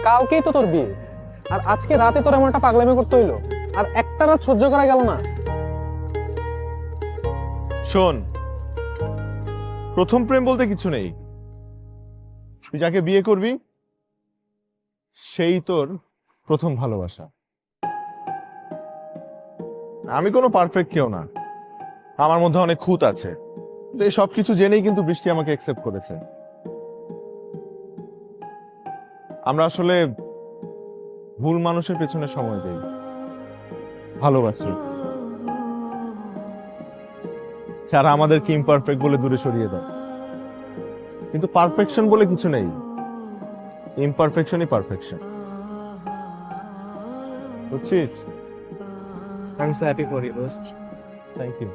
কালকেই তো তোর বিয়ে, আর আজকে রাতে তোর এমন একটা পাগলামি করতে হইলো, আর একটা রাত সহ্য করা গেল না? শোন, প্রথম প্রেম বলতে কিছু নেই। তুই যাকে বিয়ে করবি সেই তোর প্রথম ভালোবাসা। আমি কোনো পারফেক্ট কেউ না, আমার মধ্যে অনেক খুঁত আছে। তো এই সবকিছু জেনেই কিন্তু বৃষ্টি আমাকে অ্যাকসেপ্ট করেছে। আমরা আসলে ভুল মানুষের পেছনে সময় দেই, ভালোবাসি, যারা আমাদেরকে ইমপারফেক্ট বলে দূরে সরিয়ে দেয়। কিন্তু পারফেকশন বলে কিছু নেই, ইমপারফেকশনই পারফেকশন। বুঝছিস? I am so happy for you দোস্ত। Thank you.